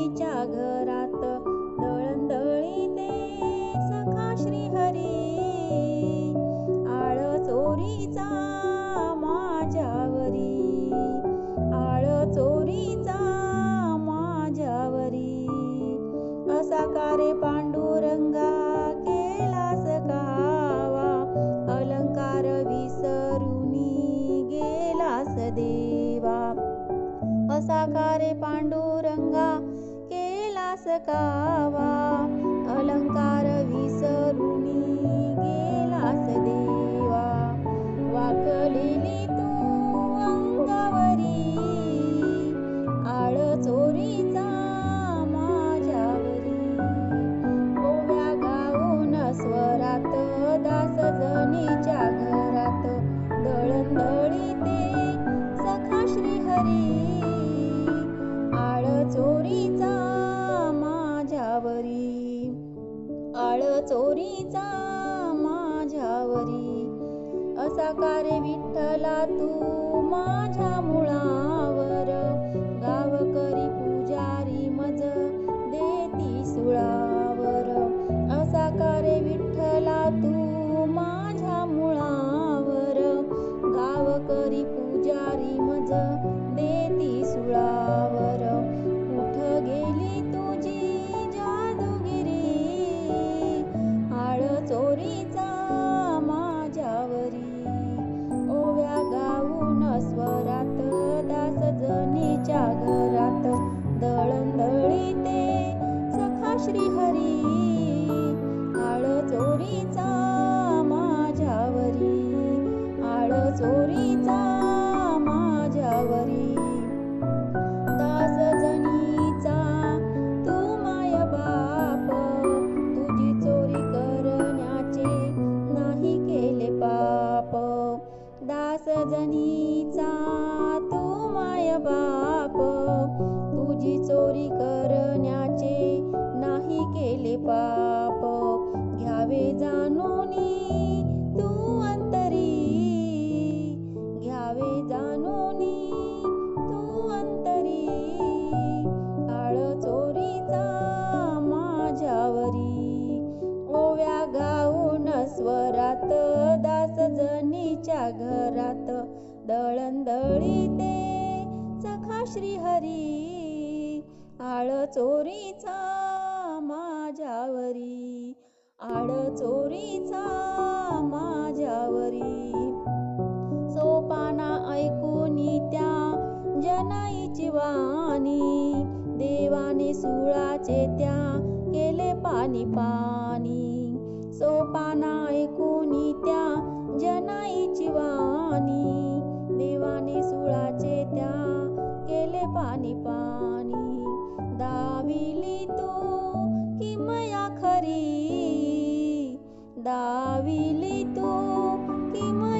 जनीच्या घरात दळणदळीते सखा श्रीहरी. आळ चोरीचा माझ्यावरी, आळ चोरीचा माझ्यावरी. असा का रे पांडुरंगा केलास कावा, अलंकार विसरुनी गेलास देवा. असा का रे पांडुरंगा केलास कावा, अलंकार विसरुनी गेलास देवा. वाकलेली तू अंगावरी, आळ चोरीचा माझ्यावरी. ओव्या गाऊन स्वरात दास जनीच्या घरात दळणदळीते सखा श्रीहरी. आळ चोरीचा माझ्यावरी, आळ चोरीचा माझ्यावरी. असा का रे विठ्ठला तू माझ्या मुळावर, गावकरी पुजारी मज देती सुळावर. असा का रे विठ्ठला तू माझ्या मुळावर, गावकरी पुजारी मज देती सुळावर. कुठ गेली तुझी जादूगिरी, आळ चोरीचा माझ्यावरी. ओव्या गाऊन स्वरात दास जनीच्या घरात दळणदळीते सखा श्रीहरी. आळ चोरीचा माझ्यावरी, आळ चोरीचा माझ्यावरी. दास जनीचा तू माय बाप, तुझी चोरी करण्याचे नाही केले पाप. दास जनीचा तू माय बाप, तुझी चोरी करण्याचे नाही केले पाप. घ्यावे जाणूनी तू अंतरी, घ्यावे जाणूनी तू अंतरी. आळ चोरीचा माझ्यावरी. ओव्या गाऊन स्वरात दास जनीच्या घरात दळणदळीते सखा श्रीहरी. आळ चोरीचा माझ्यावरी, आळ चोरीचा माझ्यावरी. सोपाना ऐकूनी त्या जनाईची वाणी, देवाने सुळाचे त्या केले पाणी पाणी. सोपाना ऐकूनी त्या जनाईची वाणी, देवाने सुळाचे त्या केले पाणी पाणी. दाविली तू किमया खरी, दाविली तू किमया